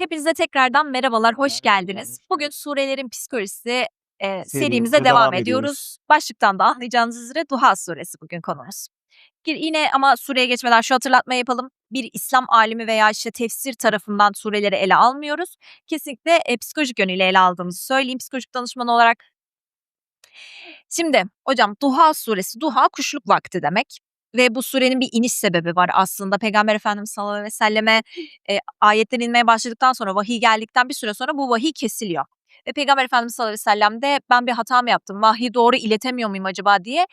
Hepinize tekrardan merhabalar, hoş geldiniz. Bugün surelerin psikolojisi serimize Serimize devam devam ediyoruz. ediyoruz. Başlıktan da anlayacağınız üzere Duha suresi bugün konumuz. Yine ama sureye geçmeden şu hatırlatma yapalım. Bir İslam alimi veya işte tefsir tarafından sureleri ele almıyoruz. Kesinlikle psikolojik yönüyle ele aldığımızı söyleyeyim psikolojik danışman olarak. Şimdi hocam Duha suresi, Duha kuşluk vakti demek ve bu surenin bir iniş sebebi var aslında. Peygamber Efendimiz sallallahu aleyhi ve selleme ayetler inmeye başladıktan sonra vahiy geldikten bir süre sonra bu vahiy kesiliyor. Ve Peygamber Efendimiz sallallahu aleyhi ve sellem de ben bir hata mı yaptım, vahyi doğru iletemiyor muyum acaba diye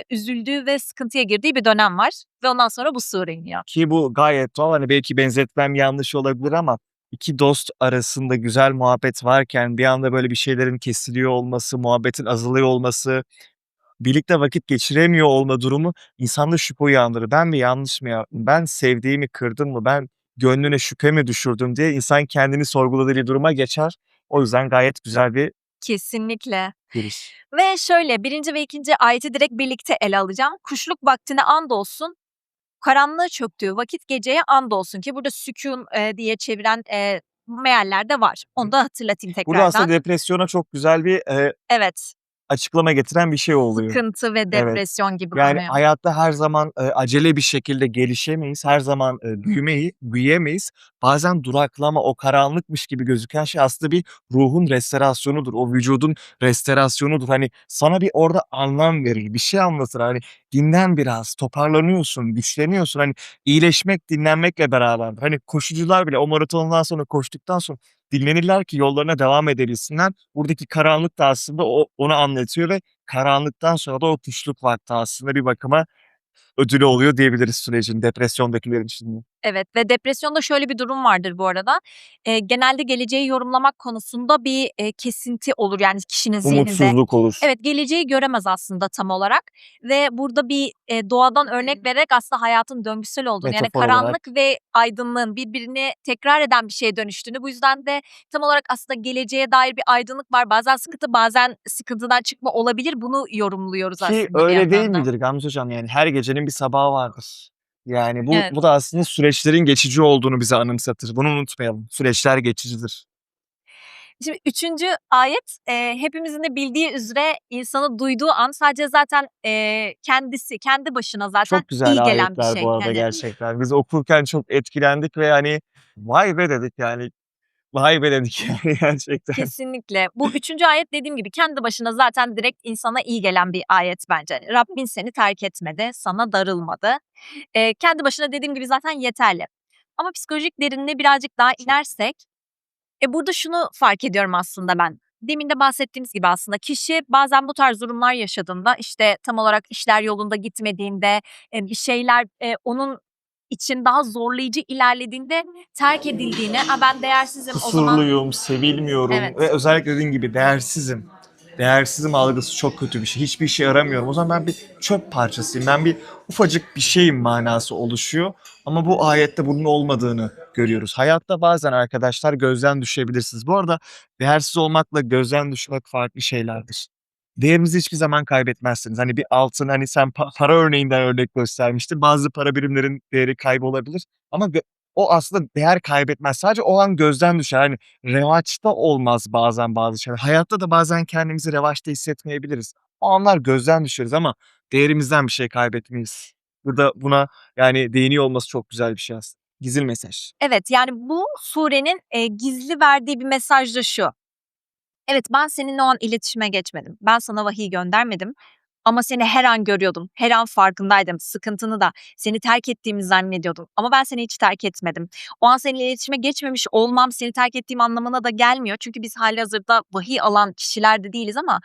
üzüldüğü ve sıkıntıya girdiği bir dönem var. Ve ondan sonra bu sure iniyor. Ki bu gayet doğal. Hani belki benzetmem yanlış olabilir ama iki dost arasında güzel muhabbet varken bir anda böyle bir şeylerin kesiliyor olması, muhabbetin azalıyor olması, birlikte vakit geçiremiyor olma durumu insanda şüphe uyandırır. Ben mi yanlış mı yaptım? Ben sevdiğimi kırdım mı? Ben gönlüne şüphe mi düşürdüm diye insan kendini sorguladığı bir duruma geçer. O yüzden gayet güzel bir Kesinlikle. giriş. Ve şöyle 1. ve 2. ayeti direkt birlikte ele alacağım. Kuşluk vaktine andolsun, karanlığı çöktüğü vakit geceye andolsun ki burada sükûn diye çeviren mealler de var. Onu da hatırlatayım Burada aslında tekrardan. depresyona çok güzel bir Evet, açıklama getiren bir şey oluyor. sıkıntı ve Evet. depresyon gibi Yani konuyu. hayatta her zaman, acele bir şekilde gelişemeyiz. Her zaman, büyüyemeyiz. Bazen duraklama, o karanlıkmış gibi gözüken şey aslında bir ruhun restorasyonudur. O vücudun restorasyonudur. Hani sana bir orada anlam verir, bir şey anlatır. Hani dinlen biraz, toparlanıyorsun, güçleniyorsun. Hani iyileşmek dinlenmekle beraberdir. Hani koşucular bile o maratondan sonra koştuktan sonra dinlenirler ki yollarına devam edebilsinler. Buradaki karanlık da aslında onu anlatıyor ve karanlıktan sonra da o kuşluk vakti aslında bir bakıma ödülü oluyor diyebiliriz sürecin, depresyondakiler için de. Evet ve depresyonda şöyle bir durum vardır bu arada. Genelde geleceği yorumlamak konusunda bir kesinti olur yani kişinin zihninde. Umutsuzluk olur. Evet, geleceği göremez aslında tam olarak ve burada bir doğadan örnek vererek aslında hayatın döngüsel olduğunu yani Metafor olarak. karanlık ve aydınlığın birbirini tekrar eden bir şeye dönüştüğünü bu yüzden de tam olarak aslında geleceğe dair bir aydınlık var. Bazen sıkıntı bazen sıkıntıdan çıkma olabilir. Bunu yorumluyoruz Ki aslında bir öyle değil yandan da. midir Gamze hocam? Yani her gecenin bir sabahı vardır. Yani bu Evet. bu da aslında süreçlerin geçici olduğunu bize anımsatır. Bunu unutmayalım. Süreçler geçicidir. Şimdi 3. ayet, hepimizin de bildiği üzere insanı duyduğu an sadece zaten, kendisi, kendi başına zaten Çok güzel iyi gelen bir ayetler bu şey. arada Yani gerçekten. Biz okurken çok etkilendik ve hani "Vay be!" dedik yani. "Vay be!" dedik yani gerçekten. kesinlikle. Bu 3. ayet dediğim gibi kendi başına zaten direkt insana iyi gelen bir ayet bence. Rabbin seni terk etmedi, sana darılmadı. Kendi başına dediğim gibi zaten yeterli. Ama psikolojik derinine birazcık daha inersek, burada şunu fark ediyorum aslında ben. Demin de bahsettiğimiz gibi aslında kişi bazen bu tarz durumlar yaşadığında, işte, tam olarak işler yolunda gitmediğinde, bir şeyler, onun için daha zorlayıcı ilerlediğinde terk edildiğini, "A, ben değersizim o zaman." Kusurluyum, sevilmiyorum ve Evet, özellikle dediğin gibi değersizim. Değersizim algısı çok kötü bir şey. Hiçbir işe yaramıyorum. O zaman ben bir çöp parçasıyım. Ben bir ufacık bir şeyim manası oluşuyor. Ama bu ayette bunun olmadığını görüyoruz. Hayatta bazen arkadaşlar gözden düşebilirsiniz. Bu arada değersiz olmakla gözden düşmek farklı şeylerdir. Değerinizi hiçbir zaman kaybetmezsiniz. Hani bir altın, hani sen para örneğinden örnek göstermiştin. Bazı para birimlerin değeri kaybolabilir ama o aslında değer kaybetmez. Sadece o an gözden düşer. Hani revaçta olmaz bazen bazı şeyler. Hayatta da bazen kendimizi revaçta hissetmeyebiliriz. O anlar gözden düşeriz ama değerimizden bir şey kaybetmeyiz. Burada buna yani değiniyor olması çok güzel bir şey aslında. Gizli mesaj. evet, yani bu surenin, gizli verdiği bir mesaj da şu: Evet, ben seninle o an iletişime geçmedim. Ben sana vahiy göndermedim ama seni her an görüyordum. Her an farkındaydım. Sıkıntını da, seni terk ettiğimi zannediyordum ama ben seni hiç terk etmedim. O an seninle iletişime geçmemiş olmam seni terk ettiğim anlamına da gelmiyor. Çünkü biz hâlihazırda vahiy alan kişiler de değiliz ama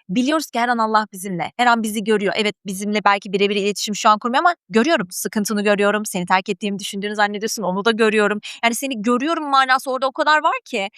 biliyoruz ki her an Allah bizimle. Her an bizi görüyor. Evet, bizimle belki birebir iletişim şu an kurmuyor ama görüyorum. Sıkıntını görüyorum. Seni terk ettiğimi düşündüğünü zannediyorsun. Onu da görüyorum. Yani seni görüyorum manası orada o kadar var ki.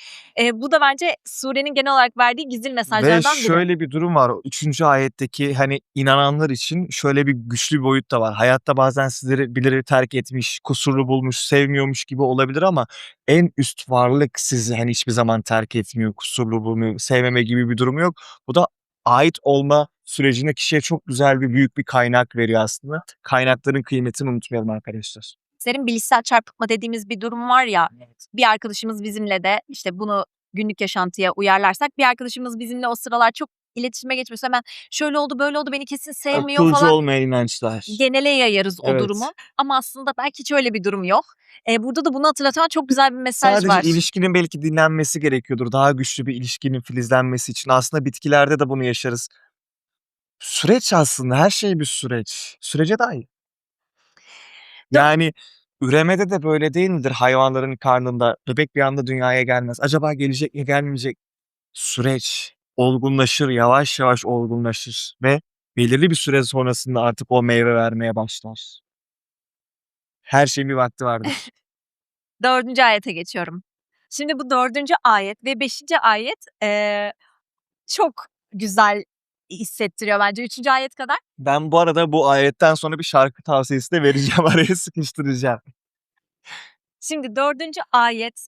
Bu da bence surenin genel olarak verdiği gizli Ve mesajlardan biri. şöyle bir durum var. O 3. ayetteki, hani, inananlar için şöyle bir güçlü bir boyut da var. Hayatta bazen sizleri birileri terk etmiş, kusurlu bulmuş, sevmiyormuş gibi olabilir ama en üst varlık sizi, hani, hiçbir zaman terk etmiyor, kusurlu bulmuyor, sevmeme gibi bir durumu yok. Bu da ait olma sürecinde kişiye çok güzel büyük bir kaynak veriyor aslında. Kaynakların kıymetini unutmayalım arkadaşlar. ayetlerin bilişsel çarpıtma dediğimiz bir durum var ya. Bir arkadaşımız bizimle de işte bunu günlük yaşantıya uyarlarsak bir arkadaşımız bizimle o sıralar çok iletişime geçmiyorsa hemen şöyle oldu böyle oldu beni kesin sevmiyor Akılcı falan olmayan inançlar. genele yayarız o Evet. durumu. Ama aslında belki hiç öyle bir durum yok. Burada da bunu hatırlatan çok güzel bir mesaj Sadece var. ilişkinin belki dinlenmesi gerekiyordur. Daha güçlü bir ilişkinin filizlenmesi için. Aslında bitkilerde de bunu yaşarız. Süreç aslında her şey bir süreç. Sürece dâhil. Yani üremede de böyle değil midir hayvanların karnında? Bebek bir anda dünyaya gelmez. Acaba gelecek mi gelmeyecek? Süreç. Olgunlaşır, yavaş yavaş olgunlaşır ve belirli bir süre sonrasında artık o meyve vermeye başlar. Her şeyin bir vakti vardır. 4. ayete geçiyorum. Şimdi bu 4. ayet ve 5. ayet çok güzel hissettiriyor bence 3. ayet kadar. Ben bu arada bu ayetten sonra bir şarkı tavsiyesi de vereceğim. Araya sıkıştıracağım. Şimdi 4. ayet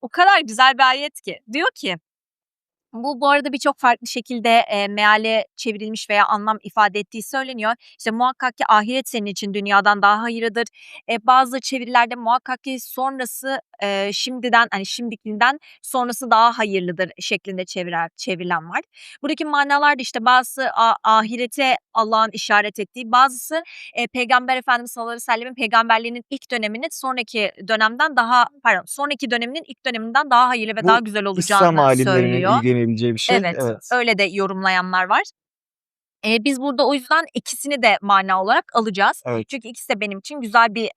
o kadar güzel bir ayet ki. Diyor ki bu arada birçok farklı şekilde, meale çevrilmiş veya anlam ifade ettiği söyleniyor. İşte, muhakkak ki ahiret senin için dünyadan daha hayırlıdır. Bazı çevirilerde muhakkak ki sonrası, şimdiden, hani, şimdikinden sonrası daha hayırlıdır şeklinde çevrilen var. Buradaki manalar da, işte, bazısı ahirete Allah'ın işaret ettiği, bazısı, Peygamber Efendimiz sallallahu aleyhi ve sellem'in peygamberliğinin ilk döneminin sonraki döneminin ilk döneminden daha hayırlı ve Bu daha güzel İslam olacağını alimlerinin söylüyor. ilgilenebileceği bir şey. Evet, Evet. öyle de yorumlayanlar var. Biz burada o yüzden ikisini de mana olarak alacağız. Evet. Çünkü ikisi de benim için güzel bir,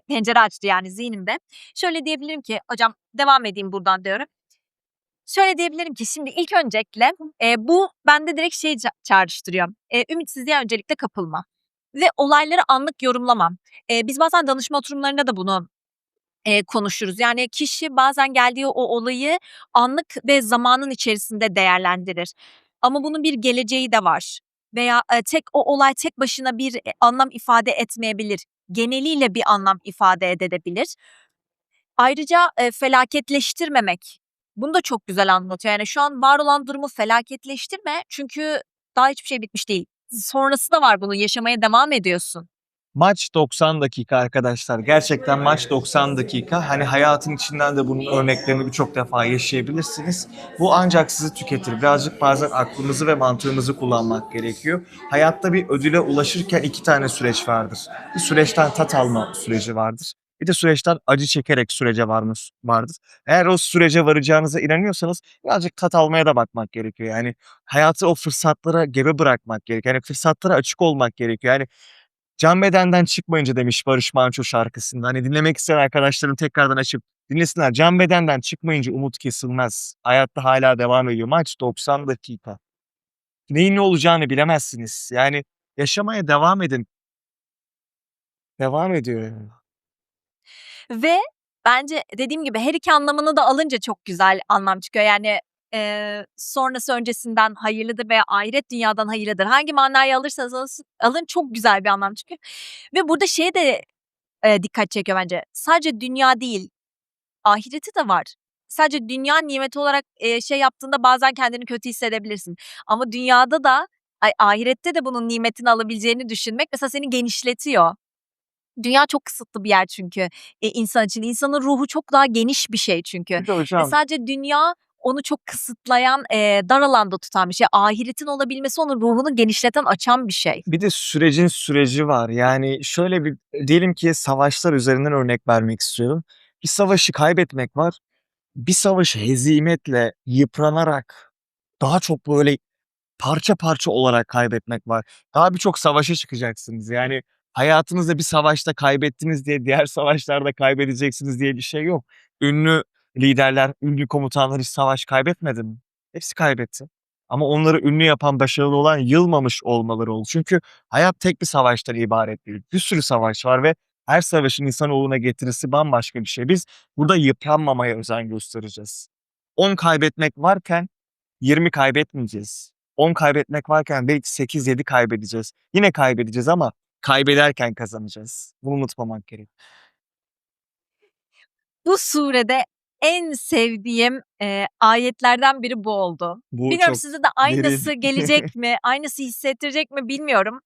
pencere açtı yani zihnimde. Şöyle diyebilirim ki hocam devam edeyim buradan diyorum. Şöyle diyebilirim ki şimdi ilk öncelikle, bu bende direkt şeyi çağrıştırıyor. Ümitsizliğe öncelikle kapılma ve olayları anlık yorumlama. Biz bazen danışma oturumlarında da bunu konuşuruz. Yani kişi bazen geldiği o olayı anlık ve zamanın içerisinde değerlendirir. Ama bunun bir geleceği de var veya, o olay tek başına bir, anlam ifade etmeyebilir. Geneliyle bir anlam ifade edebilir. Ayrıca, felaketleştirmemek, bunu da çok güzel anlatıyor. Yani şu an var olan durumu felaketleştirme çünkü daha hiçbir şey bitmiş değil. Sonrası da var bunun, yaşamaya devam ediyorsun. Maç 90 dakika arkadaşlar. Gerçekten maç 90 dakika. Hani hayatın içinden de bunun örneklerini birçok defa yaşayabilirsiniz. Bu ancak sizi tüketir. Birazcık bazen aklımızı ve mantığımızı kullanmak gerekiyor. Hayatta bir ödüle ulaşırken 2 tane süreç vardır. Bir süreçten tat alma süreci vardır. Bir de süreçten acı çekerek sürece vardır. Eğer o sürece varacağınıza inanıyorsanız birazcık tat almaya da bakmak gerekiyor. Yani hayatı o fırsatlara gebe bırakmak gerekiyor. Yani fırsatlara açık olmak gerekiyor. Yani Can Beden'den çıkmayınca demiş Barış Manço şarkısında. Hani dinlemek isteyen arkadaşlarım tekrardan açıp dinlesinler. Can Beden'den çıkmayınca umut kesilmez. Hayatta hala devam ediyor. Maç 90 dakika. Neyin ne olacağını bilemezsiniz. Yani yaşamaya devam edin. Devam ediyor yani. Ve bence dediğim gibi her iki anlamını da alınca çok güzel anlam çıkıyor. Yani, sonrası öncesinden hayırlıdır veya ahiret dünyadan hayırlıdır. Hangi manayı alırsanız alın çok güzel bir anlam çıkıyor. Ve burada şeye de, dikkat çekiyor bence. Sadece dünya değil, ahireti de var. Sadece dünya nimeti olarak, şey yaptığında bazen kendini kötü hissedebilirsin. Ama dünyada da, ahirette de bunun nimetini alabileceğini düşünmek mesela seni genişletiyor. Dünya çok kısıtlı bir yer çünkü, insan için. İnsanın ruhu çok daha geniş bir şey çünkü. Bir de hocam Sadece dünya onu çok kısıtlayan, dar alanda tutan bir şey. Ahiretin olabilmesi onun ruhunu genişleten, açan bir şey. bir de sürecin süreci var. Yani şöyle bir diyelim ki savaşlar üzerinden örnek vermek istiyorum. Bir savaşı kaybetmek var. Bir savaşı hezimetle, yıpranarak, daha çok böyle parça parça olarak kaybetmek var. Daha birçok savaşa çıkacaksınız. Yani hayatınızda bir savaşta kaybettiniz diye diğer savaşlarda kaybedeceksiniz diye bir şey yok. Ünlü liderler, ünlü komutanlar hiç savaş kaybetmedi mi? Hepsi kaybetti. Ama onları ünlü yapan, başarılı olan yılmamış olmaları oldu. Çünkü hayat tek bir savaştan ibaret değil. Bir sürü savaş var ve her savaşın insanoğluna getirisi bambaşka bir şey. Biz burada yıpranmamaya özen göstereceğiz. 10 kaybetmek varken 20 kaybetmeyeceğiz. 10 kaybetmek varken belki 8-7 kaybedeceğiz. Yine kaybedeceğiz ama kaybederken kazanacağız. Bunu unutmamak gerek. Bu surede en sevdiğim, ayetlerden biri bu oldu. Bu Bilmiyorum çok size de derin. aynısı gelecek mi, aynısı hissettirecek mi bilmiyorum.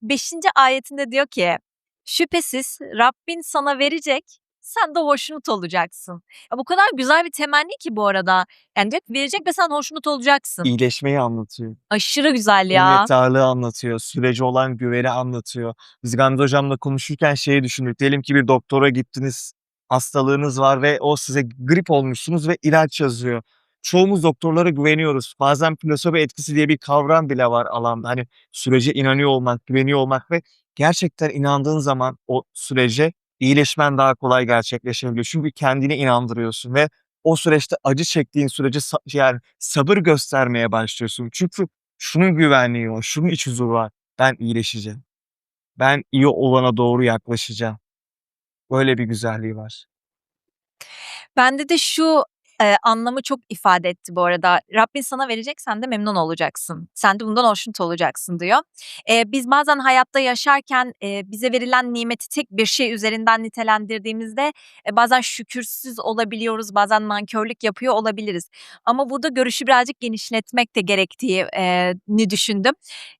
5. ayetinde diyor ki, Şüphesiz Rabbin sana verecek, sen de hoşnut olacaksın. Ya bu kadar güzel bir temenni ki bu arada. Yani diyor ki verecek ve sen hoşnut olacaksın. İyileşmeyi anlatıyor. Aşırı güzel ya. Minnettarlığı anlatıyor. Sürece olan güveni anlatıyor. Biz Gamze hocamla konuşurken şeyi düşündük. Diyelim ki bir doktora gittiniz, hastalığınız var ve o size grip olmuşsunuz ve ilaç yazıyor. Çoğumuz doktorlara güveniyoruz. Bazen plasebo etkisi diye bir kavram bile var alanda. Hani sürece inanıyor olmak, güveniyor olmak ve gerçekten inandığın zaman o sürece iyileşmen daha kolay gerçekleşebiliyor. Çünkü kendine inandırıyorsun ve o süreçte acı çektiğin sürece yani sabır göstermeye başlıyorsun. Çünkü şunun güvenliği var, şunun iç huzuru var. Ben iyileşeceğim. Ben iyi olana doğru yaklaşacağım. Böyle bir güzelliği var. Bende de şu, anlamı çok ifade etti bu arada. Rabbin sana verecek, sen de memnun olacaksın. Sen de bundan hoşnut olacaksın diyor. Biz bazen hayatta yaşarken, bize verilen nimeti tek bir şey üzerinden nitelendirdiğimizde, bazen şükürsüz olabiliyoruz, bazen nankörlük yapıyor olabiliriz. Ama burada görüşü birazcık genişletmek de gerektiği ni düşündüm.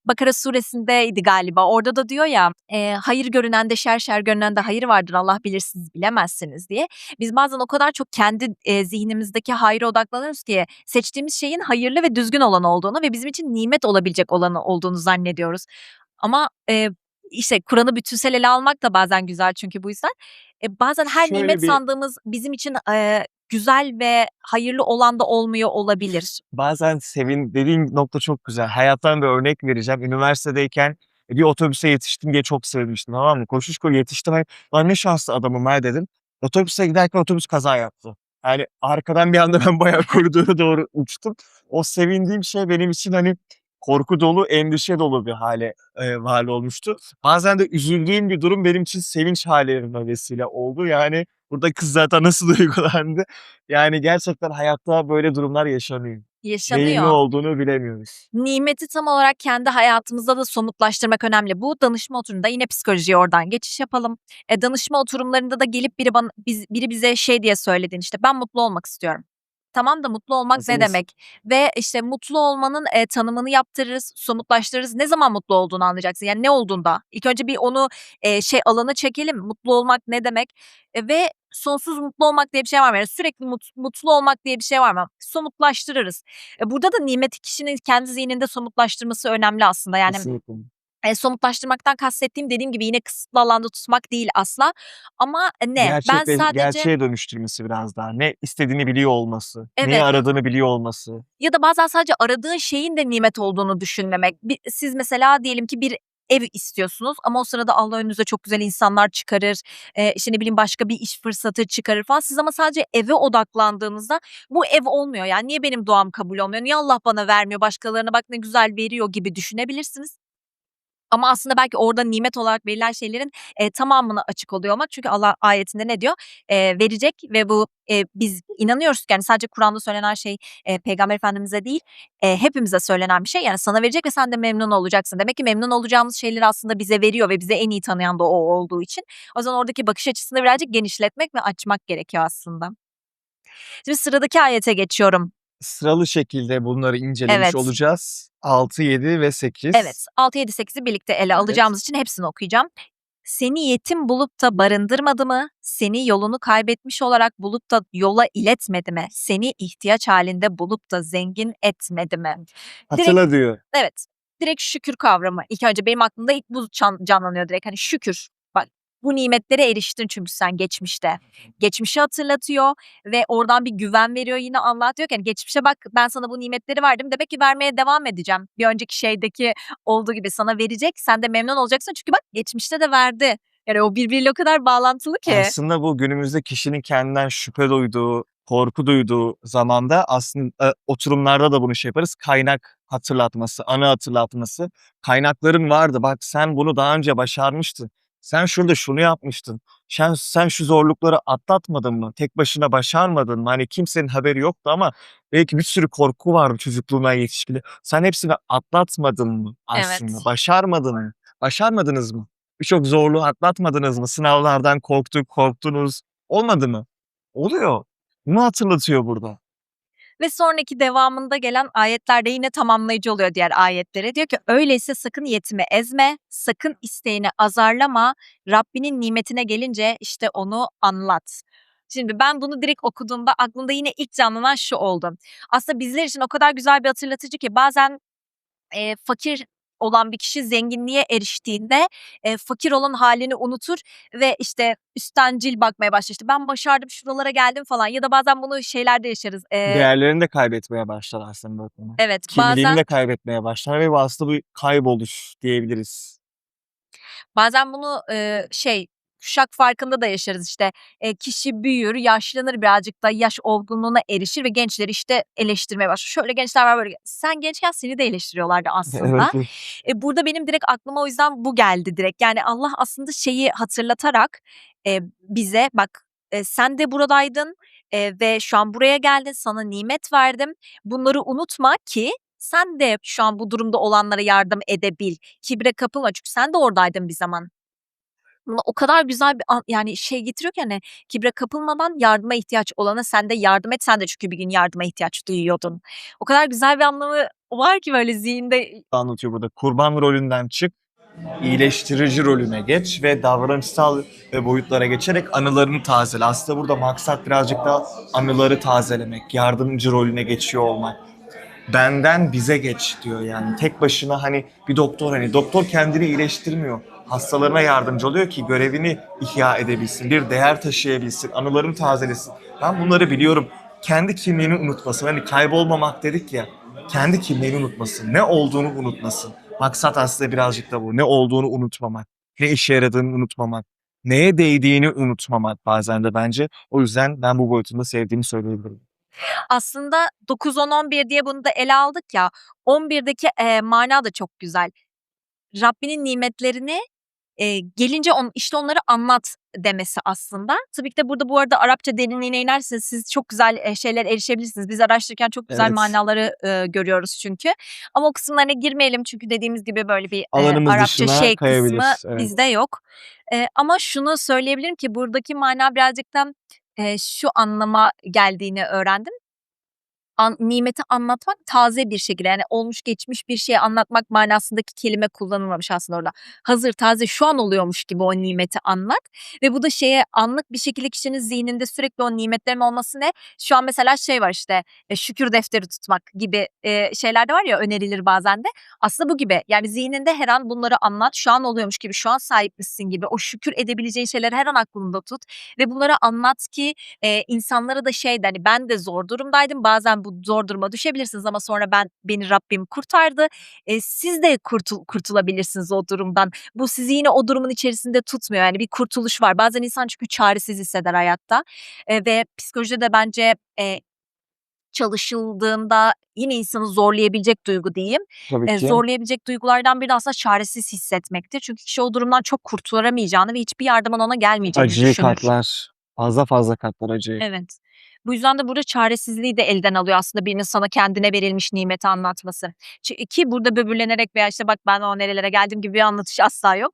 Bakara suresindeydi galiba. Orada da diyor ya, hayır görünende şer, şer görünende hayır vardır. Allah bilir siz bilemezsiniz diye. Biz bazen o kadar çok kendi, zihnimizdeki hayra odaklanıyoruz ki seçtiğimiz şeyin hayırlı ve düzgün olan olduğunu ve bizim için nimet olabilecek olanı olduğunu zannediyoruz. Ama, işte, Kur'an'ı bütünsel ele almak da bazen güzel çünkü bu yüzden. Bazen her Şöyle nimet bir sandığımız bizim için, güzel ve hayırlı olan da olmuyor olabilir. bazen dediğin nokta çok güzel. Hayattan bir örnek vereceğim. Üniversitedeyken bir otobüse yetiştim diye çok sevinmiştim, tamam mı? Koşu koşu yetiştim ve "Lan ne şanslı adamım ha." dedim. Otobüse giderken otobüs kaza yaptı. Yani arkadan bir anda ben bayağı koridora doğru uçtum. O sevindiğim şey benim için, hani, korku dolu, endişe dolu bir hâle, mal olmuştu. Bazen de üzüldüğüm bir durum benim için sevinç hâllerine vesile oldu. Yani burada kız zaten nasıl duygulandı. Yani gerçekten hayatta böyle durumlar yaşanıyor. Neyin ne Yaşanıyor. olduğunu bilemiyoruz. Nimeti tam olarak kendi hayatımızda da somutlaştırmak önemli. Bu danışma oturumunda yine psikolojiye oradan geçiş yapalım. Danışma oturumlarında da gelip biri bize şey diye söyledi işte ben mutlu olmak istiyorum. Tamam da mutlu olmak ne Hazırız. demek? Ve işte mutlu olmanın tanımını yaptırırız, somutlaştırırız. Ne zaman mutlu olduğunu anlayacaksın. Yani ne olduğunda. İlk önce bir onu şey alana çekelim. Mutlu olmak ne demek? Ve sonsuz mutlu olmak diye bir şey var mı? Yani sürekli mutlu olmak diye bir şey var mı? Somutlaştırırız. Burada da nimeti kişinin kendi zihninde somutlaştırması önemli aslında. Yani, Kesinlikle. somutlaştırmaktan kastettiğim dediğim gibi yine kısıtlı alanda tutmak değil asla ama ne? Ben sadece Gerçeğe dönüştürmesi biraz daha. Ne istediğini biliyor olması, neyi evet aradığını biliyor olması. ya da bazen sadece aradığın şeyin de nimet olduğunu düşünmemek. Siz mesela diyelim ki bir ev istiyorsunuz ama o sırada Allah önünüze çok güzel insanlar çıkarır, işte, ne bileyim, başka bir iş fırsatı çıkarır falan. Siz ama sadece eve odaklandığınızda bu ev olmuyor. Yani niye benim duam kabul olmuyor, niye Allah bana vermiyor, başkalarına bak ne güzel veriyor gibi düşünebilirsiniz. Ama aslında belki orada nimet olarak verilen şeylerin, tamamına açık oluyor olmak. Çünkü Allah ayetinde ne diyor? Verecek ve bu, biz inanıyoruz ki yani sadece Kur'an'da söylenen şey, Peygamber Efendimiz'e değil, hepimize söylenen bir şey. Yani sana verecek ve sen de memnun olacaksın. Demek ki memnun olacağımız şeyleri aslında bize veriyor ve bize en iyi tanıyan da o olduğu için. O zaman oradaki bakış açısını birazcık genişletmek ve açmak gerekiyor aslında. Şimdi sıradaki ayete geçiyorum. Sıralı şekilde bunları incelemiş Evet. olacağız. 6, 7 ve 8. Evet, 6, 7, 8'i birlikte ele Evet. alacağımız için hepsini okuyacağım. Seni yetim bulup da barındırmadı mı? Seni yolunu kaybetmiş olarak bulup da yola iletmedi mi? Seni ihtiyaç halinde bulup da zengin etmedi mi? Direkt Hatırla diyor. evet, direkt şükür kavramı. İlk önce benim aklımda ilk bu canlanıyor direkt. Hani şükür. Bak bu nimetlere eriştin çünkü sen geçmişte. Geçmişi hatırlatıyor ve oradan bir güven veriyor yine Allah diyor ki hani geçmişe bak ben sana bu nimetleri verdim. Demek ki vermeye devam edeceğim. Bir önceki şeydeki olduğu gibi sana verecek. Sen de memnun olacaksın çünkü bak geçmişte de verdi. Yani o birbiriyle o kadar bağlantılı ki. Aslında bu günümüzde kişinin kendinden şüphe duyduğu, korku duyduğu zamanda aslında oturumlarda da bunu şey yaparız. Kaynak hatırlatması, anı hatırlatması. Kaynakların vardı. Bak sen bunu daha önce başarmıştın. Sen şurada şunu yapmıştın. Sen şu zorlukları atlatmadın mı? Tek başına başarmadın mı? Hani kimsenin haberi yoktu ama belki bir sürü korku vardı çocukluğundan yetişkine. Sen hepsini atlatmadın mı aslında? Evet. Başarmadın mı? Başarmadınız mı? Birçok zorluğu atlatmadınız mı? Sınavlardan korktunuz. Olmadı mı? Oluyor. Bunu hatırlatıyor burada. Ve sonraki devamında gelen ayetler de yine tamamlayıcı oluyor diğer ayetlere. Diyor ki öyleyse sakın yetimi ezme, sakın isteğini azarlama, Rabbinin nimetine gelince işte onu anlat. Şimdi ben bunu direkt okuduğumda aklımda yine ilk canlanan şu oldu. Aslında bizler için o kadar güzel bir hatırlatıcı ki bazen fakir olan bir kişi zenginliğe eriştiğinde fakir olan halini unutur ve işte üstencil bakmaya başlar. İşte ben başardım, şuralara geldim falan ya da bazen bunu şeylerde yaşarız. Değerlerini de kaybetmeye başlar aslında. Evet, Kimliğini de kaybetmeye başlar ve bu aslında bir kayboluş diyebiliriz. bazen bunu kuşak farkında da yaşarız işte. Kişi büyür, yaşlanır birazcık da yaş olgunluğuna erişir ve gençleri işte eleştirmeye başlar. Şöyle gençler var böyle. Sen gençken seni de eleştiriyorlardı aslında. Evet. Burada benim direkt aklıma o yüzden bu geldi direkt. Yani Allah aslında şeyi hatırlatarak bize bak sen de buradaydın ve şu an buraya geldin, sana nimet verdim. Bunları unutma ki sen de şu an bu durumda olanlara yardım edebil. Kibre kapılma çünkü sen de oradaydın bir zaman. Buna o kadar güzel bir yani şey getiriyor ki hani kibre kapılmadan yardıma ihtiyaç olana sen de yardım et. Sen de çünkü bir gün yardıma ihtiyaç duyuyordun. O kadar güzel bir anlamı var ki böyle zihinde. Anlatıyor burada. Kurban rolünden çık, iyileştirici rolüne geç ve davranışsal boyutlara geçerek anılarını tazele. Aslında burada maksat birazcık daha anıları tazelemek, yardımcı rolüne geçiyor olmak. Benden bize geç diyor yani. Tek başına hani bir doktor hani doktor kendini iyileştirmiyor. Hastalarına yardımcı oluyor ki görevini ihya edebilsin, bir değer taşıyabilsin, anılarını tazelesin. Ben bunları biliyorum. Kendi kimliğini unutmasın. Hani kaybolmamak dedik ya. Kendi kimliğini unutmasın. Ne olduğunu unutmasın. Maksat aslında birazcık da bu. Ne olduğunu unutmamak. Ne işe yaradığını unutmamak. Neye değdiğini unutmamak bazen de bence. O yüzden ben bu boyutunda sevdiğimi söyleyebilirim. Aslında 9, 10, 11 diye bunu da ele aldık ya. 11'deki mana da çok güzel. Rabbinin nimetlerini gelince işte onları anlat demesi aslında. Tabii ki de burada bu arada Arapça derinliğine inerseniz siz çok güzel şeyler erişebilirsiniz. Biz araştırırken çok güzel Evet. manaları görüyoruz çünkü. Ama o kısımlarına girmeyelim çünkü dediğimiz gibi böyle bir Alanımız Arapça dışına şey kayabilir. kısmı Evet. bizde yok. Ama şunu söyleyebilirim ki buradaki mana birazcık da şu anlama geldiğini öğrendim. Nimeti anlatmak taze bir şekilde yani olmuş geçmiş bir şeyi anlatmak manasındaki kelime kullanılmamış aslında orada. Hazır, taze, şu an oluyormuş gibi o nimeti anlat ve bu da şeye anlık bir şekilde kişinin zihninde sürekli o nimetlerin olması ne? Şu an mesela şey var işte şükür defteri tutmak gibi şeyler de var ya önerilir bazen de. Aslında bu gibi yani zihninde her an bunları anlat, şu an oluyormuş gibi, şu an sahipmişsin gibi o şükür edebileceğin şeyleri her an aklında tut ve bunları anlat ki insanlara da şey de hani ben de zor durumdaydım. Bazen bu zor duruma düşebilirsiniz ama sonra beni Rabbim kurtardı. Siz de kurtulabilirsiniz o durumdan. Bu sizi yine o durumun içerisinde tutmuyor. Yani bir kurtuluş var. Bazen insan çünkü çaresiz hisseder hayatta. Ve psikolojide de bence çalışıldığında yine insanı zorlayabilecek duygu diyeyim. Tabii ki. Zorlayabilecek duygulardan biri de aslında çaresiz hissetmektir. Çünkü kişi o durumdan çok kurtulamayacağını ve hiçbir yardımın ona gelmeyeceğini Acıyı düşünür. katlar. Fazla fazla katlar acıyı. Evet. Bu yüzden de burada çaresizliği de elden alıyor aslında birinin sana kendine verilmiş nimeti anlatması. Ki burada böbürlenerek veya işte bak ben o nerelere geldim gibi bir anlatış asla yok.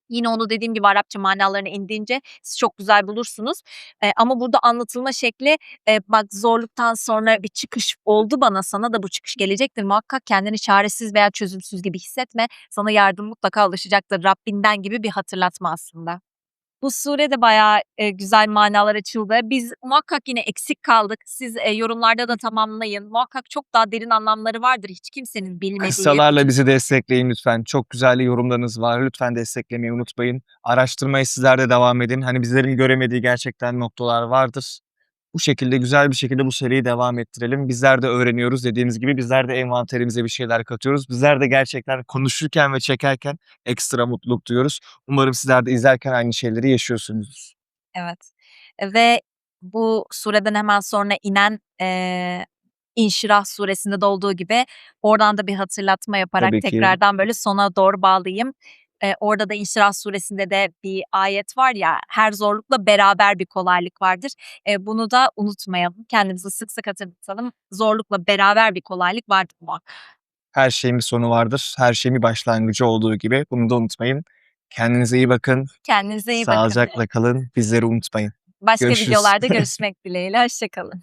Yine onu dediğim gibi Arapça manalarına indiğince siz çok güzel bulursunuz. Ama burada anlatılma şekli bak zorluktan sonra bir çıkış oldu bana sana da bu çıkış gelecektir. Muhakkak kendini çaresiz veya çözümsüz gibi hissetme. Sana yardım mutlaka ulaşacaktır Rabbinden gibi bir hatırlatma aslında. Bu sure de bayağı güzel manalar açıldı. Biz muhakkak yine eksik kaldık. Siz yorumlarda da tamamlayın. Muhakkak çok daha derin anlamları vardır hiç kimsenin bilmediği. Kıssalarla bizi destekleyin lütfen. Çok güzel yorumlarınız var. Lütfen desteklemeyi unutmayın. Araştırmaya sizler de devam edin. Hani bizlerin göremediği gerçekten noktalar vardır. Bu şekilde güzel bir şekilde bu seriyi devam ettirelim. Bizler de öğreniyoruz. Dediğimiz gibi bizler de envanterimize bir şeyler katıyoruz. Bizler de gerçekten konuşurken ve çekerken ekstra mutluluk duyuyoruz. Umarım sizler de izlerken aynı şeyleri yaşıyorsunuzdur. Evet. Ve bu sureden hemen sonra inen İnşirah suresinde de olduğu gibi oradan da bir hatırlatma yaparak Tabii ki. tekrardan böyle sona doğru bağlayayım. Orada da İnşirah suresinde de bir ayet var ya her zorlukla beraber bir kolaylık vardır. Bunu da unutmayalım. Kendimizi sık sık hatırlatalım. Zorlukla beraber bir kolaylık vardır muhakkak. Her şeyin bir sonu vardır. Her şeyin bir başlangıcı olduğu gibi. Bunu da unutmayın. Kendinize iyi bakın. Kendinize iyi bakın. Sağlıcakla kalın. Bizleri unutmayın. Başka Görüşürüz. videolarda görüşmek dileğiyle. Hoşça kalın.